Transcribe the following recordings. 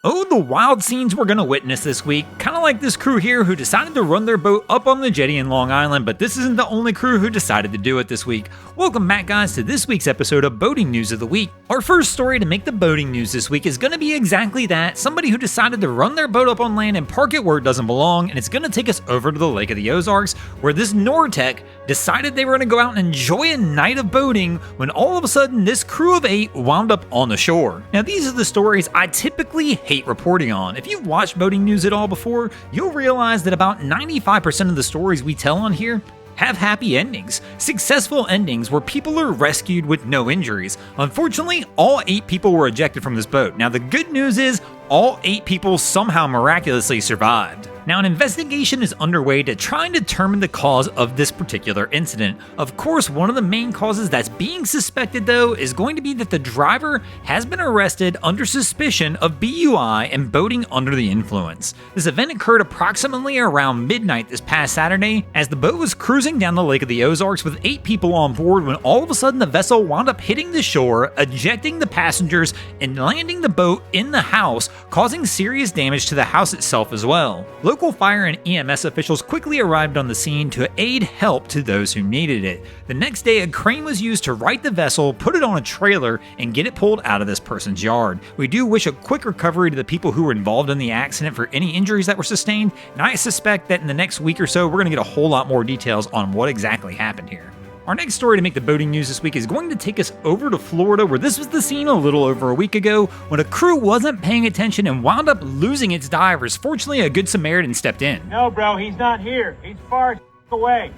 Oh, the wild scenes we're gonna witness this week. Kinda like this crew here who decided to run their boat up on the jetty in Long Island, but this isn't the only crew who decided to do it this week. Welcome back, guys, to this week's episode of Boating News of the Week. Our first story to make the boating news this week is gonna be exactly that, somebody who decided to run their boat up on land and park it where it doesn't belong, and it's gonna take us over to the Lake of the Ozarks, where this Nortec decided they were gonna go out and enjoy a night of boating, when all of a sudden this crew of 8 wound up on the shore. Now, these are the stories I typically hate reporting on. If you've watched boating news at all before, you'll realize that about 95% of the stories we tell on here have happy endings, successful endings where people are rescued with no injuries. Unfortunately, all 8 people were ejected from this boat. Now, the good news is all 8 people somehow miraculously survived. Now, an investigation is underway to try and determine the cause of this particular incident. Of course, one of the main causes that's being suspected, though, is going to be that the driver has been arrested under suspicion of BUI and boating under the influence. This event occurred approximately around midnight this past Saturday, as the boat was cruising down the Lake of the Ozarks with 8 people on board when all of a sudden the vessel wound up hitting the shore, ejecting the passengers, and landing the boat in the house, causing serious damage to the house itself as well. Local fire and EMS officials quickly arrived on the scene to aid help to those who needed it. The next day, a crane was used to right the vessel, put it on a trailer, and get it pulled out of this person's yard. We do wish a quick recovery to the people who were involved in the accident for any injuries that were sustained, and I suspect that in the next week or so, we're going to get a whole lot more details on what exactly happened here. Our next story to make the boating news this week is going to take us over to Florida, where this was the scene a little over a week ago when a crew wasn't paying attention and wound up losing its divers. Fortunately, a good Samaritan stepped in. No, bro, he's not here. He's far away.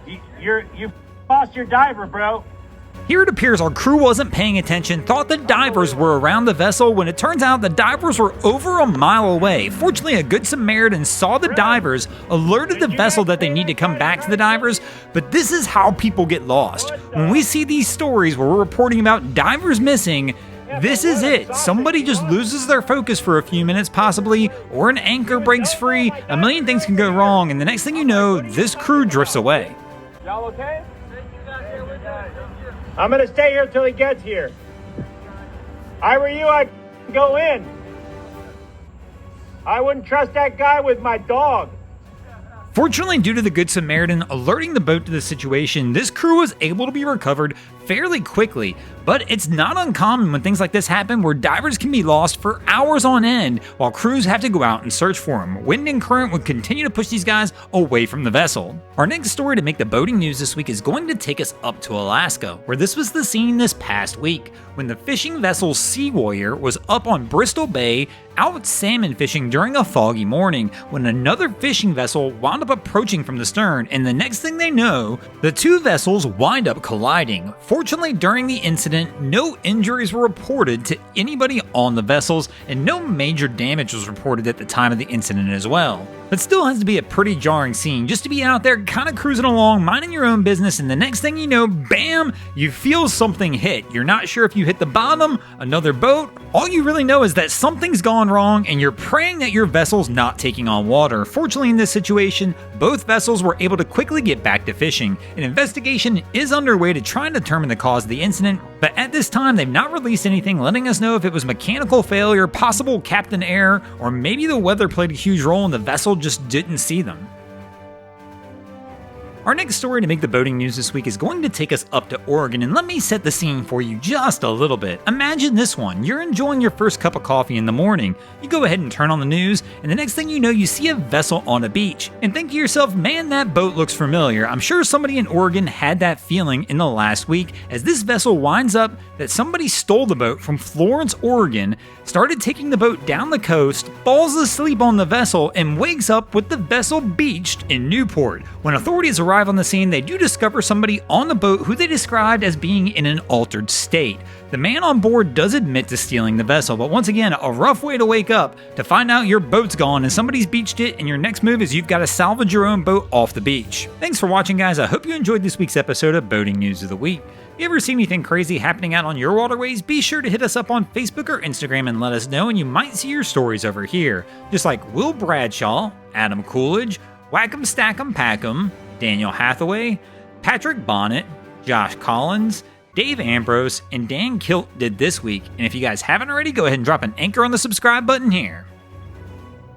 You lost your diver, bro. Here it appears our crew wasn't paying attention, thought the divers were around the vessel, when it turns out the divers were over a mile away. Fortunately, a good Samaritan saw the divers, alerted the vessel that they need to come back to the divers, but this is how people get lost. When we see these stories where we're reporting about divers missing, this is it. Somebody just loses their focus for a few minutes possibly, or an anchor breaks free, a million things can go wrong, and the next thing you know, this crew drifts away. Y'all okay? I'm gonna stay here till he gets here. I were you, I'd go in. I wouldn't trust that guy with my dog. Fortunately, due to the Good Samaritan alerting the boat to the situation, this crew was able to be recovered fairly quickly, but it's not uncommon when things like this happen where divers can be lost for hours on end while crews have to go out and search for them. Wind and current would continue to push these guys away from the vessel. Our next story to make the boating news this week is going to take us up to Alaska, where this was the scene this past week when the fishing vessel Sea Warrior was up on Bristol Bay out salmon fishing during a foggy morning when another fishing vessel wound up approaching from the stern, and the next thing they know, the two vessels wind up colliding. Fortunately, during the incident, no injuries were reported to anybody on the vessels, and no major damage was reported at the time of the incident as well. But still has to be a pretty jarring scene just to be out there kind of cruising along, minding your own business, and the next thing you know, bam, you feel something hit. You're not sure if you hit the bottom, another boat. All you really know is that something's gone wrong, and you're praying that your vessel's not taking on water. Fortunately, in this situation, both vessels were able to quickly get back to fishing. An investigation is underway to try and determine the cause of the incident, but at this time, they've not released anything letting us know if it was mechanical failure, possible captain error, or maybe the weather played a huge role and the vessel just didn't see them. Our next story to make the boating news this week is going to take us up to Oregon, and let me set the scene for you just a little bit. Imagine this one. You're enjoying your first cup of coffee in the morning. You go ahead and turn on the news, and the next thing you know, you see a vessel on a beach. And think to yourself, man, that boat looks familiar. I'm sure somebody in Oregon had that feeling in the last week, as this vessel winds up that somebody stole the boat from Florence, Oregon, started taking the boat down the coast, falls asleep on the vessel, and wakes up with the vessel beached in Newport. When authorities arrive on the scene, they do discover somebody on the boat who they described as being in an altered state. The man on board does admit to stealing the vessel, but once again, a rough way to wake up to find out your boat's gone and somebody's beached it, and your next move is you've got to salvage your own boat off the beach. Thanks for watching, guys. I hope you enjoyed this week's episode of Boating News of the Week. If you ever see anything crazy happening out on your waterways, be sure to hit us up on Facebook or Instagram and let us know, and you might see your stories over here. Just like Will Bradshaw, Adam Coolidge, Whack'em Stack'em Pack'em, Daniel Hathaway, Patrick Bonnet, Josh Collins, Dave Ambrose and Dan Kilt did this week, and if you guys haven't already, go ahead and drop an anchor on the subscribe button here.